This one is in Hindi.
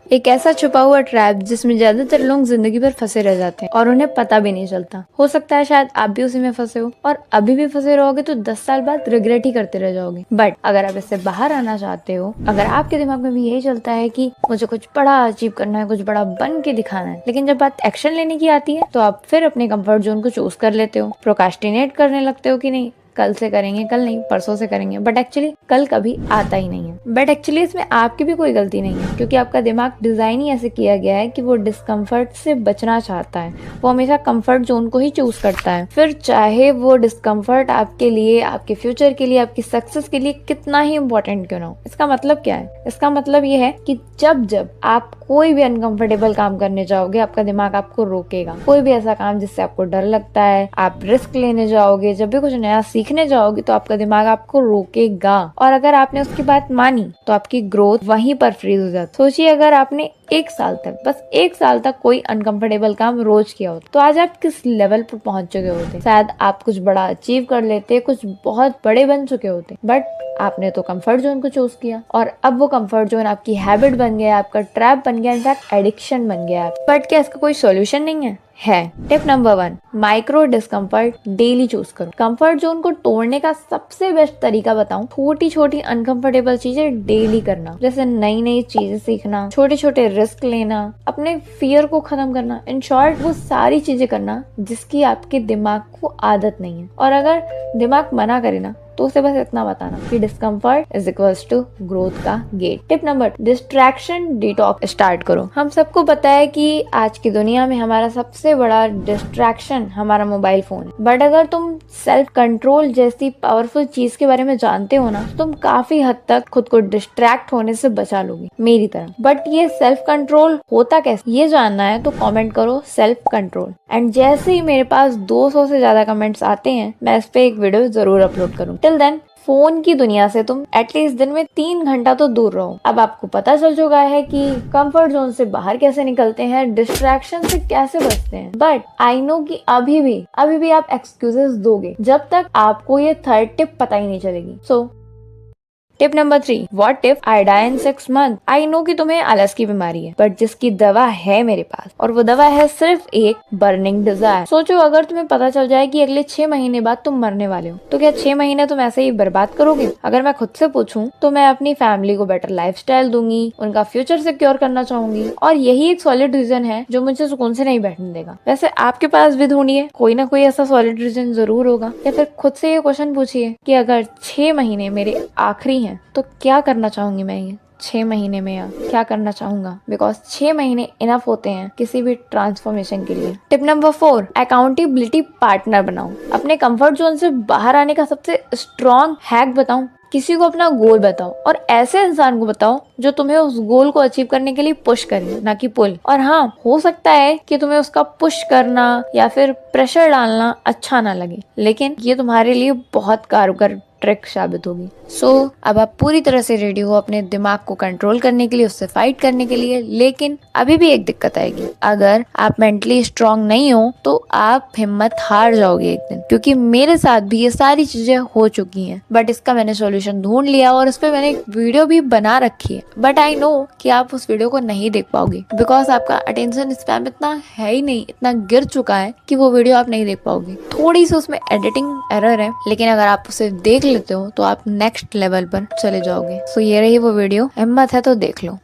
एक ऐसा छुपा हुआ ट्रैप जिसमें ज्यादातर लोग जिंदगी भर फंसे रह जाते हैं और उन्हें पता भी नहीं चलता। हो सकता है शायद आप भी उसी में फंसे हो और अभी भी फंसे रहोगे तो 10 साल बाद रिग्रेट ही करते रह जाओगे। बट अगर आप इससे बाहर आना चाहते हो, अगर आपके दिमाग में भी यही चलता है कि मुझे कुछ बड़ा अचीव करना है, कुछ बड़ा बन के दिखाना है, लेकिन जब बात एक्शन लेने की आती है तो आप फिर अपने कंफर्ट जोन को चूज कर लेते हो, प्रोकास्टिनेट करने लगते हो कि नहीं कल से करेंगे, कल नहीं परसों से करेंगे, बट एक्चुअली कल कभी आता ही नहीं है। बट एक्चुअली इसमें आपकी भी कोई गलती नहीं है, क्योंकि आपका दिमाग डिजाइन ही ऐसे किया गया है कि वो डिस्कम्फर्ट से बचना चाहता है। वो हमेशा कंफर्ट जोन को ही चूज करता है, फिर चाहे वो डिस्कम्फर्ट आपके लिए, आपके फ्यूचर के लिए, आपकी सक्सेस के लिए कितना ही इम्पोर्टेंट क्यों ना हो। इसका मतलब क्या है? इसका मतलब ये है कि जब जब आप कोई भी अनकंफर्टेबल काम करने जाओगे, आपका दिमाग आपको रोकेगा। कोई भी ऐसा काम जिससे आपको डर लगता है, आप रिस्क लेने जाओगे, जब भी कुछ नया सीखने जाओगे तो आपका दिमाग आपको रोकेगा। और अगर आपने उसकी बात मानी तो आपकी ग्रोथ वहीं पर फ्रीज हो जाती। सोचिए अगर आपने 1 साल तक, बस 1 साल तक कोई अनकंफर्टेबल काम रोज किया होता तो आज आप किस लेवल पर पहुंच चुके होते। शायद आप कुछ बड़ा अचीव कर लेते, कुछ बहुत बड़े बन चुके होते। बट आपने तो कंफर्ट जोन को चूज किया और अब वो कंफर्ट जोन आपकी हैबिट बन गया, आपका ट्रैप बन गया, इनफैक्ट एडिक्शन बन गया। बट क्या इसका कोई सॉल्यूशन नहीं है? Tip number 1, micro discomfort daily choose करो। कंफर्ट जोन को तोड़ने का सबसे बेस्ट तरीका बताऊं, छोटी छोटी अनकंफर्टेबल चीजें डेली करना, जैसे नई नई चीजें सीखना, छोटे छोटे रिस्क लेना, अपने फियर को खत्म करना। इन शॉर्ट वो सारी चीजें करना जिसकी आपके दिमाग को आदत नहीं है। और अगर दिमाग मना करे ना तो उसे बस इतना बताना कि discomfort is equals to growth का gate. Tip number, distraction detox start करो। हम सबको पता है कि आज की दुनिया में हमारा सबसे बड़ा डिस्ट्रैक्शन हमारा मोबाइल फोन है। बट अगर तुम सेल्फ कंट्रोल जैसी पावरफुल चीज के बारे में जानते हो ना, तुम काफी हद तक खुद को डिस्ट्रैक्ट होने से बचा लोगे, मेरी तरह। बट ये सेल्फ कंट्रोल होता कैसे, ये जानना है तो कमेंट करो सेल्फ कंट्रोल। एंड जैसे ही मेरे पास 200 से ज्यादा कमेंट्स आते हैं, मैं इस पे एक वीडियो जरूर अपलोड करूँ। टिल देन फोन की दुनिया से तुम एटलीस्ट दिन में 3 घंटा तो दूर रहो। अब आपको पता चल चुका है कि कंफर्ट जोन से बाहर कैसे निकलते हैं, डिस्ट्रैक्शन से कैसे बचते हैं। बट आई नो कि अभी भी आप एक्सक्यूजेस दोगे जब तक आपको ये थर्ड टिप पता ही नहीं चलेगी। So tip number 3, what if I die in 6 month. I know कि तुम्हें आलस की बीमारी है, बट जिसकी दवा है मेरे पास, और वो दवा है सिर्फ एक बर्निंग डिजायर। सोचो अगर तुम्हें पता चल जाए कि अगले 6 महीने बाद तुम मरने वाले हो, तो क्या 6 महीने तुम ऐसे ही बर्बाद करोगे? अगर मैं खुद से पूछूं तो मैं अपनी फैमिली को बेटर लाइफस्टाइल दूंगी, उनका फ्यूचर सिक्योर करना चाहूंगी, और यही एक सॉलिड रीजन है जो मुझे सुकून से नहीं बैठने देगा। वैसे आपके पास भी ढूंढिए, कोई ना कोई ऐसा सॉलिड रीजन जरूर होगा। या फिर खुद से ये क्वेश्चन पूछिए कि अगर 6 महीने मेरे आखिरी हैं तो क्या करना चाहूंगी मैं ये 6 महीने में, या क्या करना चाहूंगा, बिकॉज 6 महीने इनफ होते हैं किसी भी ट्रांसफॉर्मेशन के लिए। टिप नंबर 4, अकाउंटेबिलिटी पार्टनर बनाओ। अपने कंफर्ट जोन से बाहर आने का सबसे स्ट्रॉन्ग हैक बताऊं, किसी को अपना गोल बताओ और ऐसे इंसान को बताओ जो तुम्हें उस गोल को अचीव करने के लिए पुश करे, ना कि पुल। और हाँ, हो सकता है कि तुम्हें उसका पुश करना या फिर प्रेशर डालना अच्छा ना लगे, लेकिन ये तुम्हारे लिए बहुत कारगर ट्रिक साबित होगी। सो अब आप पूरी तरह से रेडी हो अपने दिमाग को कंट्रोल करने के लिए, उससे फाइट करने के लिए। लेकिन अभी भी एक दिक्कत आएगी, अगर आप मेंटली स्ट्रांग नहीं हो तो आप हिम्मत हार जाओगे एक दिन, क्योंकि मेरे साथ भी ये सारी चीजें हो चुकी हैं। बट इसका मैंने सॉल्यूशन ढूंढ लिया और इस पे मैंने एक वीडियो भी बना रखी है। बट आई नो कि आप उस वीडियो को नहीं देख पाओगे, बिकॉज आपका अटेंशन स्पैम इतना है ही नहीं, इतना गिर चुका है कि वो वीडियो आप नहीं देख पाओगे। थोड़ी सी उसमें एडिटिंग एरर है, लेकिन अगर आप उसे देख लेते हो तो आप नेक्स्ट लेवल पर चले जाओगे। सो ये रही वो वीडियो, हिम्मत है तो देख लो।